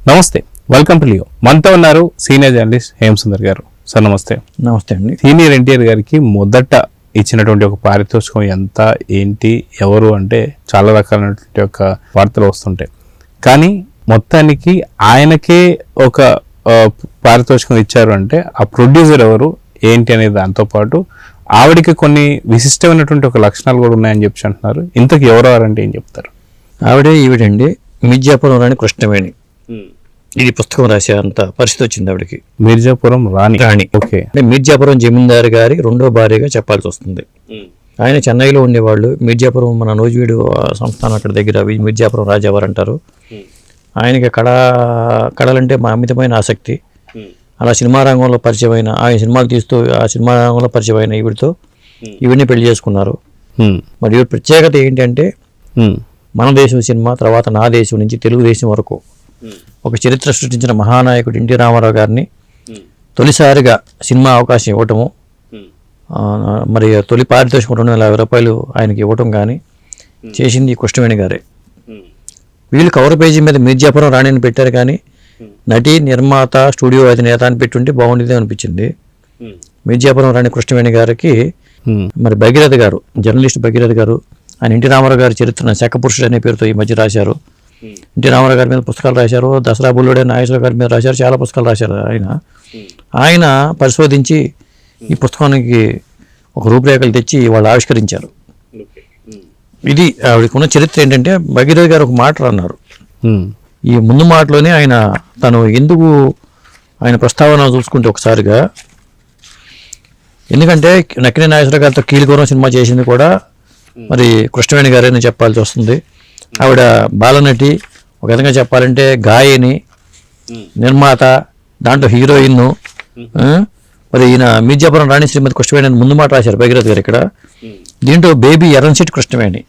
నమస్తే, welcome to Leo. మనతో ఉన్నారు సీనియర్ జర్నలిస్ట్ హేమసుందర్ గారు. సార్ నమస్తే. నమస్తే అండి. సీనియర్ ఎన్టీఆర్ గారికి మొదట ఇచ్చినటువంటి ఒక పారితోషికం ఎంత, ఏంటి, ఎవరు అంటే చాలా రకాలైనటువంటి ఒక వార్తలు వస్తుంటాయి. కానీ మొత్తానికి ఆయనకే ఒక పారితోషికం ఇచ్చారు అంటే ఆ ప్రొడ్యూసర్ ఎవరు, ఏంటి అనేది దాంతోపాటు ఆవిడికి కొన్ని విశిష్టమైనటువంటి ఒక లక్షణాలు కూడా ఉన్నాయని చెప్పి అంటున్నారు. ఇంతకు ఎవరెవరంటే ఏం చెప్తారు? ఆవిడే ఈవిడండి మిర్జాపురం రాణి కృష్ణవేణి. ఇది పుస్తకం రాసే అంత పరిస్థితి వచ్చింది ఆవిడకి. మిర్జాపురం రాణి. ఓకే. అంటే మిర్జాపురం జమీందారు గారి రెండో భార్యగా చెప్పాల్సి వస్తుంది. ఆయన చెన్నైలో ఉండేవాళ్ళు. మిర్జాపురం మన నూజివీడు సంస్థానం అక్కడ దగ్గర మిర్జాపురం రాజావారు అంటారు. ఆయనకి కళలంటే మా అమితమైన ఆసక్తి. అలా సినిమా రంగంలో పరిచయమైన, ఆయన సినిమాలు తీస్తూ ఆ సినిమా రంగంలో పరిచయమైన ఈవిడితో ఈవిడిని పెళ్లి చేసుకున్నారు. మరి ఈవిడ ప్రత్యేకత ఏంటంటే మన దేశం సినిమా తర్వాత నా దేశం నుంచి తెలుగుదేశం వరకు ఒక చరిత్ర సృష్టించిన మహానాయకుడు ఎన్టీ రామారావు గారిని తొలిసారిగా సినిమా అవకాశం ఇవ్వటము, మరి తొలి పారితోషికం 250 రూపాయలు ఆయనకి ఇవ్వటం కానీ చేసింది కృష్ణవేణి గారే. వీళ్ళు కవర్ పేజీ మీద మిర్జాపురం రాణిని పెట్టారు, కానీ నటి, నిర్మాత, స్టూడియో అధినేత అని పెట్టుంటే బాగుండేది అనిపించింది. మిర్జాపురం రాణి కృష్ణవేణి గారికి మరి భగీరథ గారు, జర్నలిస్ట్ భగీరథ గారు, ఆయన ఎన్టీ రామారావు గారి చరిత్రను శకపురుషుడు అనే పేరుతో ఈ మధ్య రాశారు. ఎన్టీ రామారావు గారి మీద పుస్తకాలు రాశారు. దసరా బుల్లుడే నాగేశ్వర గారి మీద రాశారు. చాలా పుస్తకాలు రాశారు ఆయన పరిశోధించి ఈ పుస్తకానికి ఒక రూపురేఖలు తెచ్చి వాళ్ళు ఆవిష్కరించారు. ఇది ఆవిడకున్న చరిత్ర. ఏంటంటే భగీరథ గారు ఒక మాట అన్నారు. ఈ ముందు మాటలోనే ఆయన తను ఎందుకు ఆయన ప్రస్తావన చూసుకుంటే ఒకసారిగా, ఎందుకంటే నక్కినే నాగేశ్వర గారితో కీలుగురం సినిమా చేసింది కూడా మరి కృష్ణవేణి గారేని చెప్పాల్సి వస్తుంది. ఆవిడ బాలనటి, ఒక విధంగా చెప్పాలంటే గాయని, నిర్మాత, దాంట్లో హీరోయిన్. మరి ఈయన మిర్జాపురం రాణి శ్రీమతి కృష్ణవేణి అని ముందు మాట రాశారు భగీరథ గారు ఇక్కడ. దీంట్లో బేబీ ఎర్రన్శెట్టి కృష్ణవేణి.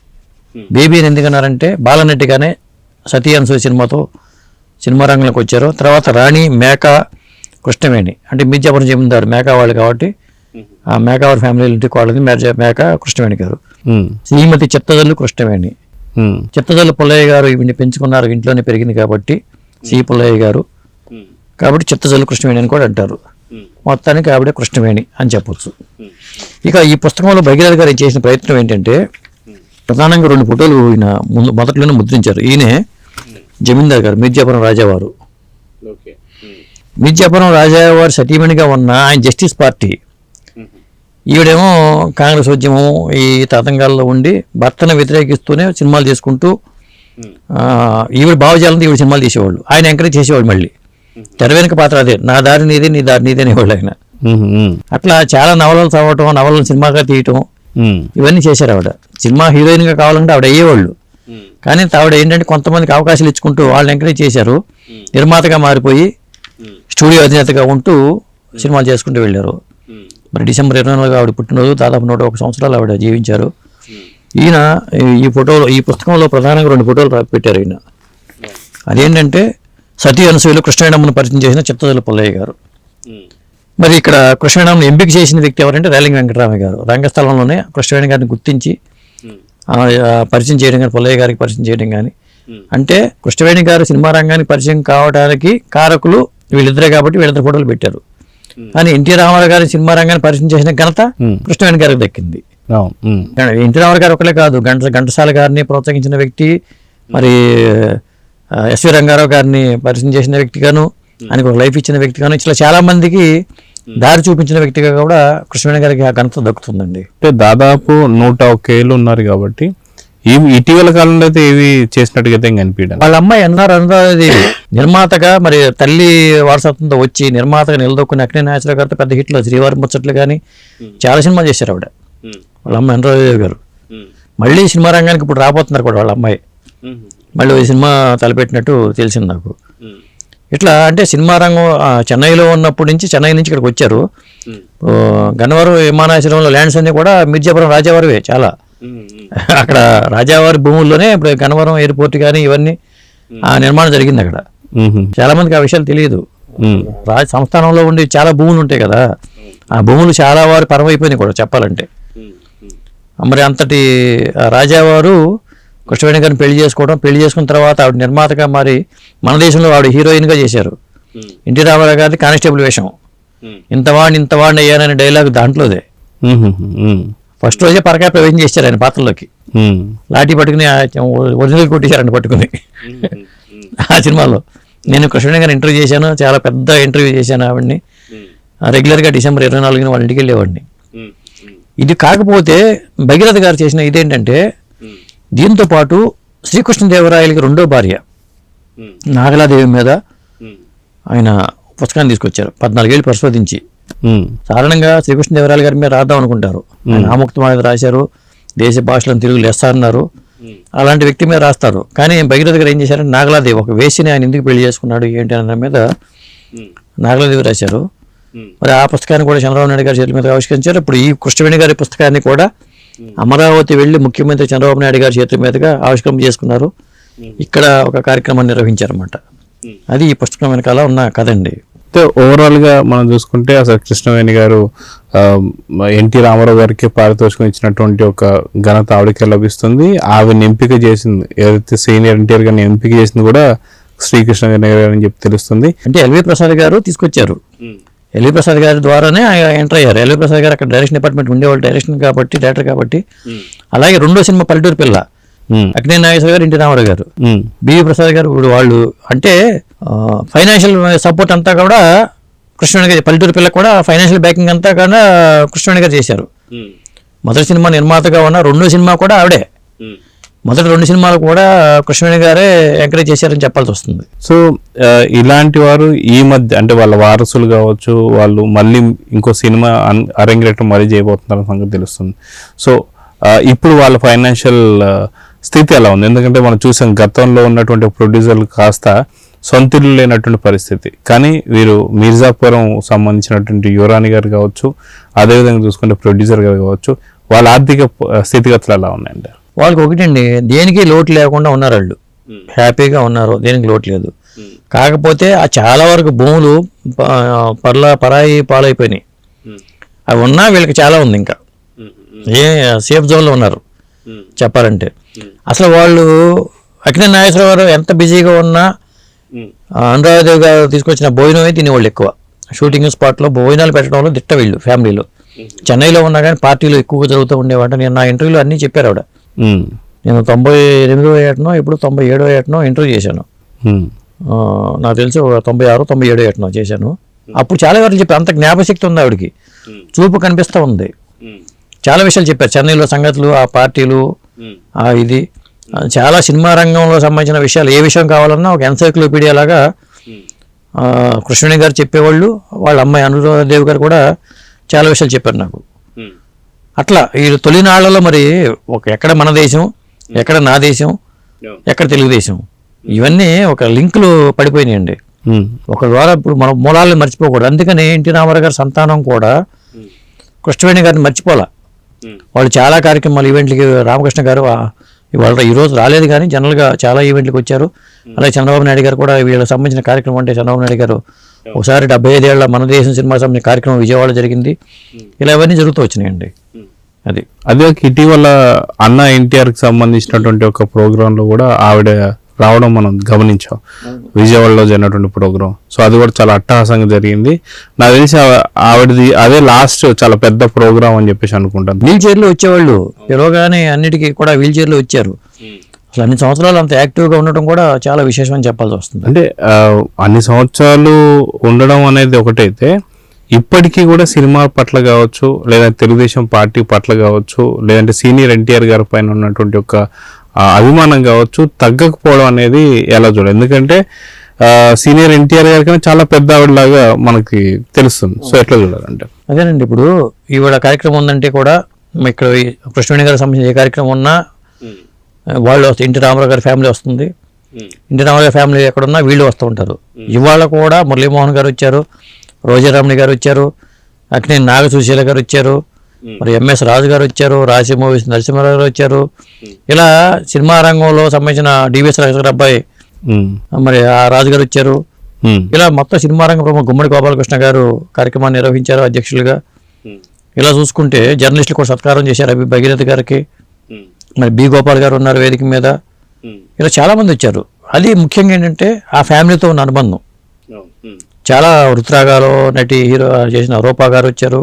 బేబీ అని ఎందుకన్నారంటే బాలనటిగానే సతీ అనసూయ సినిమాతో సినిమా రంగంలోకి వచ్చారు. తర్వాత రాణి మేకా కృష్ణవేణి అంటే మిర్జాపురం జమీందారు మేకా వాళ్ళు కాబట్టి ఆ మేకావారి ఫ్యామిలీ ఇంటికి వాళ్ళది మేకా కృష్ణవేణి గారు. శ్రీమతి చిత్తదల్లు కృష్ణవేణి. చిత్తదల్లు పుల్లయ్య గారు ఈవిని పెంచుకున్నారు, ఇంట్లోనే పెరిగింది కాబట్టి సి పుల్లయ్య గారు, కాబట్టి చిత్తదల్లు కృష్ణవేణి అని కూడా అంటారు. మొత్తానికి ఆవిడ కృష్ణవేణి అని చెప్పొచ్చు. ఇక ఈ పుస్తకంలో భగీరథ గారు చేసిన ప్రయత్నం ఏంటంటే ప్రధానంగా 2 ఫోటోలు ఈయన మొదట్లోనే ముద్రించారు. ఈయనే జమీందార్ గారు, మిర్జాపురం రాజావారు. మిర్జాపురం రాజావారు సతీమణిగా ఉన్న ఆయన జస్టిస్ పార్టీ. ఈవిడేమో కాంగ్రెస్ ఉద్యమం ఈ తతంగాల్లో ఉండి భర్తను వ్యతిరేకిస్తూనే సినిమాలు చేసుకుంటూ ఈవిడ భావజాలంతో ఈవిడ సినిమాలు తీసేవాళ్ళు. ఆయన ఎంకరేజ్ చేసేవాళ్ళు. మళ్ళీ తెర వెనుక పాత్ర అదే, నా దారి నీదే, నీ దారి నీదే అనేవాళ్ళు ఆయన. అట్లా చాలా నవలలు చదవటం, నవలను సినిమాగా తీయటం, ఇవన్నీ చేశారు. ఆవిడ సినిమా హీరోయిన్గా కావాలంటే ఆవిడ అయ్యేవాళ్ళు. కానీ ఆవిడ ఏంటంటే కొంతమందికి అవకాశాలు ఇచ్చుకుంటూ వాళ్ళని ఎంకరేజ్ చేశారు. నిర్మాతగా మారిపోయి స్టూడియో అధినేతగా ఉంటూ సినిమాలు చేసుకుంటూ వెళ్ళారు. మరి డిసెంబర్ 24 ఆవిడ పుట్టినరోజు, దాదాపు 101 సంవత్సరాలు ఆవిడ జీవించారు. ఈయన ఈ పుస్తకంలో ప్రధానంగా 2 ఫోటోలు పెట్టారు ఈయన. అదేంటంటే సతీ అనసూయలో కృష్ణవేణమ్మను పరిచయం చేసిన చిత్తదల్లు పుల్లయ్య గారు. మరి ఇక్కడ కృష్ణవేణమ్మను ఎంపిక చేసిన వ్యక్తి ఎవరంటే రేలింగి వెంకటరామయ్య గారు. రంగస్థలంలోనే కృష్ణవేణి గారిని గుర్తించి పరిచయం చేయడం కానీ, పుల్లయ్య గారికి పరిచయం చేయడం కానీ, అంటే కృష్ణవేణి గారు సినిమా రంగానికి పరిచయం కావడానికి కారకులు వీళ్ళిద్దరే కాబట్టి వీళ్ళిద్దరు ఫోటోలు పెట్టారు. కానీ ఎన్టీ రామారావు గారి సినిమా రంగాన్ని పరిచయం చేసిన ఘనత కృష్ణవేణి గారికి దక్కింది. ఎన్టీ రామారావు గారు ఒకలే కాదు, ఘంటసాల గారిని ప్రోత్సహించిన వ్యక్తి, మరి ఎస్వి రంగారావు గారిని పరిచయం చేసిన వ్యక్తిగాను, ఆయనకు ఒక లైఫ్ ఇచ్చిన వ్యక్తిగాను, ఇట్లా చాలా మందికి దారి చూపించిన వ్యక్తిగా కూడా కృష్ణవేణి గారికి ఆ ఘనత దక్కుతుందండి. అంటే దాదాపు 101 ఏళ్ళు ఉన్నారు కాబట్టి ఇటీవల కాలంలో అయితే ఏవి చేసినట్టుగా అయితే కనిపించారు. వాళ్ళ అమ్మాయి అనురాధదేవి నిర్మాతగా, మరి తల్లి వారసత్వంతో వచ్చి నిర్మాతగా నిలదొక్కుని అక్కినే నాగేశ్వరరావు గారితో పెద్ద హిట్లు, శ్రీవారి ముచ్చట్లు కానీ చాలా సినిమాలు చేశారు ఆవిడ. వాళ్ళ అమ్మాయి అనురాధదేవి గారు మళ్ళీ సినిమా రంగానికి ఇప్పుడు రాబోతున్నారు కూడా వాళ్ళ అమ్మాయి. మళ్ళీ ఈ సినిమా తలపెట్టినట్టు తెలిసింది నాకు. ఇట్లా అంటే సినిమా రంగం చెన్నైలో ఉన్నప్పటి నుంచి, చెన్నై నుంచి ఇక్కడికి వచ్చారు. గన్నవరం విమానాశ్రయంలో ల్యాండ్స్ అన్నీ కూడా మిర్జాపురం రాజావారివే చాలా. అక్కడ రాజావారి భూముల్లోనే ఇప్పుడు గన్నవరం ఎయిర్పోర్ట్ కానీ ఇవన్నీ ఆ నిర్మాణం జరిగింది అక్కడ. చాలా మందికి ఆ విషయాలు తెలియదు. రాజ సంస్థానంలో ఉండి చాలా భూములు ఉంటాయి కదా, ఆ భూములు చాలా వారు పరమైపోయినాయి కూడా చెప్పాలంటే. మరి అంతటి రాజావారు కృష్ణవేణి గారిని పెళ్లి చేసుకున్న తర్వాత ఆవిడ నిర్మాతగా మరి మన దేశంలో ఆవిడ హీరోయిన్గా చేశారు. ఎన్టీ రామారావు గారిది కానిస్టేబుల్ వేషం. ఇంతవాడిని అయ్యాననే డైలాగ్ దాంట్లోదే. ఫస్ట్ రోజే పరకాయ ప్రవేశం చేశారు ఆయన పాత్రలోకి. లాఠీ పట్టుకుని ఒరిజినల్ కొట్టేశారండి పట్టుకుని ఆ సినిమాలో. నేను కృష్ణవేణి గారిని ఇంటర్వ్యూ చేశాను, చాలా పెద్ద ఇంటర్వ్యూ చేశాను ఆవిడ్ని. రెగ్యులర్గా డిసెంబర్ 24న వాళ్ళ ఇంటికి వెళ్ళేవాడిని. ఇది కాకపోతే భగీరథ గారు చేసిన ఇదేంటంటే, దీంతో పాటు శ్రీకృష్ణదేవరాయలకి రెండో భార్య నాగలాదేవి మీద ఆయన పుస్తకాన్ని తీసుకొచ్చారు 14 ఏళ్ళు పరిశోధించి. సాధారణంగా శ్రీకృష్ణదేవరాయల గారి మీద రాద్దాం అనుకుంటారు. ఆయన ఆముక్తం మీద రాశారు, దేశ భాషలను తెలుగు లెస్స అన్నారు, అలాంటి వ్యక్తి మీద రాస్తారు. కానీ భగీరథ గారు ఏం చేశారంటే, నాగలాదేవి ఒక వేసిని ఆయన ఎందుకు పెళ్లి చేసుకున్నాడు ఏంటి అన్న మీద నాగలాదేవి రాశారు. మరి ఆ పుస్తకాన్ని కూడా చంద్రబాబు నాయుడు గారి చేతుల మీద ఆవిష్కరించారు. ఇప్పుడు ఈ కృష్ణవేణి గారి పుస్తకాన్ని కూడా అమరావతి వెళ్ళి ముఖ్యమంత్రి చంద్రబాబు నాయుడు గారి చేతుల మీదుగా ఆవిష్కరణ చేసుకున్నారు. ఇక్కడ ఒక కార్యక్రమాన్ని నిర్వహించారన్నమాట. అది ఈ పుస్తకం వెనకాల ఉన్న కథ అండి. ఓవరాల్ గా మనం చూసుకుంటే అసలు కృష్ణవేణి గారు ఎన్టీ రామారావు గారికి పారితోషికం ఇచ్చినటువంటి ఒక ఘనత ఆవిడకి లభిస్తుంది. ఆవిడని ఎంపిక చేసింది, ఏదైతే సీనియర్ ఎన్టీఆర్ గారిని ఎంపిక చేసింది కూడా శ్రీకృష్ణవేణి గారు అని చెప్పి తెలుస్తుంది. అంటే ఎల్వి ప్రసాద్ గారు తీసుకొచ్చారు. ఎల్వి ప్రసాద్ గారి ద్వారానే ఎంటర్ అయ్యారు. ఎల్వి ప్రసాద్ గారు అక్కడ డైరెక్షన్ డిపార్ట్మెంట్ ఉండేవాళ్ళు, డైరెక్టర్ కాబట్టి. అలాగే రెండో సినిమా పల్లెటూరు పిల్ల, అక్కినేని నాగేశ్వర గారు, ఎన్టీ రామారావు గారు, బివి ప్రసాద్ గారు, వాళ్ళు అంటే ఫైనాన్షియల్ సపోర్ట్ అంతా కూడా కృష్ణవేణి గారు. పల్లెటూరు పిల్ల కూడా ఫైనాన్షియల్ బ్యాకింగ్ అంతా కూడా కృష్ణవేణి గారు చేశారు. మొదటి సినిమా నిర్మాతగా ఉన్న రెండో సినిమా కూడా ఆవిడే. మొదటి 2 సినిమాలు కూడా కృష్ణవేణి గారే ఎంకరేజ్ చేశారని చెప్పాల్సి వస్తుంది. సో ఇలాంటి వారు ఈ మధ్య అంటే వాళ్ళ వారసులు కావచ్చు, వాళ్ళు మళ్ళీ ఇంకో సినిమా అరంగేట్రం మరీ చేయబోతున్నారు సంగతి తెలుస్తుంది. సో ఇప్పుడు వాళ్ళ ఫైనాన్షియల్ స్థితి ఎలా ఉంది? ఎందుకంటే మనం చూసాం గతంలో ఉన్నటువంటి ప్రొడ్యూసర్లు కాస్త సొంత ఇల్లు లేనటువంటి పరిస్థితి. కానీ వీరు మిర్జాపురం సంబంధించినటువంటి యువరాణి గారు కావచ్చు, అదేవిధంగా చూసుకుంటే ప్రొడ్యూసర్ గారు కావచ్చు, వాళ్ళ ఆర్థిక స్థితిగతులు ఎలా ఉన్నాయండి? వాళ్ళకి ఒకటండి, దేనికి లోటు లేకుండా ఉన్నారు. వాళ్ళు హ్యాపీగా ఉన్నారు, దేనికి లోటు లేదు. కాకపోతే ఆ చాలా వరకు భూములు పరాయి పాలైపోయినాయి. అవి ఉన్నా వీళ్ళకి చాలా ఉంది, ఇంకా సేఫ్ జోన్లో ఉన్నారు చెప్పాలంటే. అసలు వాళ్ళు అక్కినేని నాగేశ్వరరావు గారు ఎంత బిజీగా ఉన్నా అనురాధదేవి గారు తీసుకొచ్చిన భోజనమే తినేవాళ్ళు ఎక్కువ. షూటింగ్ స్పాట్లో భోజనాలు పెట్టడంలో దిట్ట వీళ్ళు ఫ్యామిలీలో. చెన్నైలో ఉన్నా కానీ పార్టీలు ఎక్కువగా జరుగుతూ ఉండేవాట. నేను నా ఇంటర్వ్యూలో అన్నీ చెప్పారు ఆవిడ. నేను 98వ ఏటనో ఇప్పుడు 97వ ఏటనో ఇంటర్వ్యూ చేశాను. నాకు తెలిసి 96, 97 ఏటనో చేశాను. అప్పుడు చాలా వివరాలు చెప్పారు. అంత జ్ఞాపశక్తి ఉంది ఆవిడకి, చూపు కనిపిస్తూ ఉంది. చాలా విషయాలు చెప్పారు, చెన్నైలో సంగతులు, ఆ పార్టీలు, ఇది చాలా సినిమా రంగంలో సంబంధించిన విషయాలు. ఏ విషయం కావాలన్నా ఒక ఎన్సైక్లోపీడియా లాగా కృష్ణవేణి గారు చెప్పేవాళ్ళు. వాళ్ళ అమ్మాయి అనురాధదేవి గారు కూడా చాలా విషయాలు చెప్పారు నాకు. అట్లా ఈ తొలినాళ్లలో మరి ఎక్కడ మన దేశం, ఎక్కడ నా దేశం, ఎక్కడ తెలుగుదేశం, ఇవన్నీ ఒక లింకులు పడిపోయినాయండి. ఒక ద్వారా ఇప్పుడు మన మూలాలను మర్చిపోకూడదు. అందుకని ఎన్టీ రామారావు గారి సంతానం కూడా కృష్ణవేణి గారిని మర్చిపోలా. వాళ్ళు చాలా కార్యక్రమాలు, ఈవెంట్లకి రామకృష్ణ గారు ఇవాళ ఈరోజు రాలేదు కానీ జనరల్గా చాలా ఈవెంట్లకు వచ్చారు. అలాగే చంద్రబాబు నాయుడు గారు కూడా వీళ్ళకి సంబంధించిన కార్యక్రమం అంటే చంద్రబాబు నాయుడు గారు ఒకసారి 75 ఏళ్ల మన దేశం సినిమాకి సంబంధించిన కార్యక్రమం విజయవాడ జరిగింది. ఇలా ఇవన్నీ జరుగుతూ వచ్చినాయండి. అదే ఇటీవల అన్న ఎన్టీఆర్కి సంబంధించినటువంటి ఒక ప్రోగ్రాంలో కూడా ఆవిడ రావడం మనం గమనించాం, విజయవాడలో జరిగినటువంటి ప్రోగ్రాం. సో అది కూడా చాలా అట్టహాసంగా జరిగింది. నాకు తెలిసి ఆవిడది అదే లాస్ట్ చాలా పెద్ద ప్రోగ్రాం అని చెప్పేసి అనుకుంటాను. వీల్ చైర్లో వచ్చేవాళ్ళు పిలవగానే అన్నిటికీ కూడా వీల్ చైర్లో వచ్చారు. అసలు అన్ని సంవత్సరాలు అంత యాక్టివ్గా ఉండటం కూడా చాలా విశేషం అని చెప్పాల్సి వస్తుంది. అంటే అన్ని సంవత్సరాలు ఉండడం అనేది ఒకటైతే, ఇప్పటికీ కూడా సినిమా పట్ల కావచ్చు, లేదా తెలుగుదేశం పార్టీ పట్ల కావచ్చు, లేదంటే సీనియర్ ఎన్టీఆర్ గారి పైన ఉన్నటువంటి ఒక అభిమానం కావచ్చు తగ్గకపోవడం అనేది ఎలా చూడాలి? ఎందుకంటే సీనియర్ ఎన్టీఆర్ గారి కన్నా చాలా పెద్ద ఆవిడలాగా మనకి తెలుస్తుంది. సో ఎట్లా చూడాలంటే అదేనండి, ఇప్పుడు ఈవిడ కార్యక్రమం ఉందంటే కూడా ఇక్కడ కృష్ణవేణి గారికి సంబంధించిన ఏ కార్యక్రమం ఉన్నా వాళ్ళు వస్తారు. ఎన్టీ రామారావు గారి ఫ్యామిలీ వస్తుంది. ఎన్టీ రామారావు గారి ఫ్యామిలీ ఎక్కడున్నా వీళ్ళు వస్తూ ఉంటారు. ఇవాళ కూడా మురళీమోహన్ గారు వచ్చారు, రోజారామణి గారు వచ్చారు, అక్కినేని నాగసుశీల గారు వచ్చారు, మరి ఎంఎస్ రాజు గారు వచ్చారు, రాజీ మూవీస్ నరసింహారావు గారు వచ్చారు. ఇలా సినిమా రంగంలో సంబంధించిన డివిఎస్ రాజు గారు అబ్బాయి మరి ఆ రాజు గారు వచ్చారు. ఇలా మొత్తం సినిమా రంగం ప్రముఖ గుమ్మడి గోపాలకృష్ణ గారు కార్యక్రమాన్ని నిర్వహించారు అధ్యక్షులుగా. ఇలా చూసుకుంటే జర్నలిస్టులు కూడా సత్కారం చేశారు భగీరథ గారికి. మరి బి గోపాల్ గారు ఉన్నారు వేదిక మీద, ఇలా చాలామంది వచ్చారు. అది ముఖ్యంగా ఏంటంటే ఆ ఫ్యామిలీతో ఉన్న అనుబంధం. చాలా వృత్రాగాలో నటి హీరో చేసిన రూపా గారు వచ్చారు.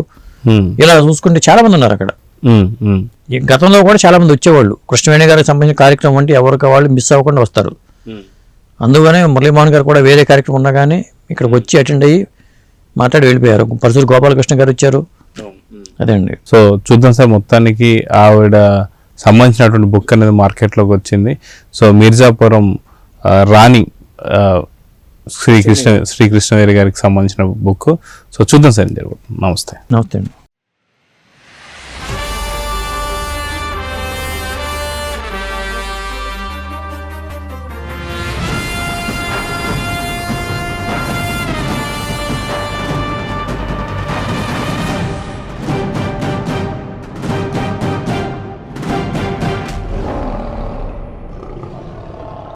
ఇలా చూసుకుంటే చాలా మంది ఉన్నారు అక్కడ. ఈ గతంలో కూడా చాలా మంది వచ్చేవాళ్ళు. కృష్ణవేణి గారికి సంబంధించిన కార్యక్రమం అంటే ఎవరికి వాళ్ళు మిస్ అవ్వకుండా వస్తారు. అందుకనే మురళీమోహన్ గారు కూడా వేరే కార్యక్రమం ఉన్నా కానీ ఇక్కడికి వచ్చి అటెండ్ అయ్యి మాట్లాడి వెళ్ళిపోయారు. పరశురు గోపాలకృష్ణ గారు వచ్చారు. అదే అండి. సో చూద్దాం సార్, మొత్తానికి ఆవిడ సంబంధించినటువంటి బుక్ అనేది మార్కెట్లోకి వచ్చింది. సో మిర్జాపురం రాణి శ్రీకృష్ణవేరి గారికి సంబంధించిన బుక్. సో చూద్దాం సార్. నమస్తే. నమస్తే అండి.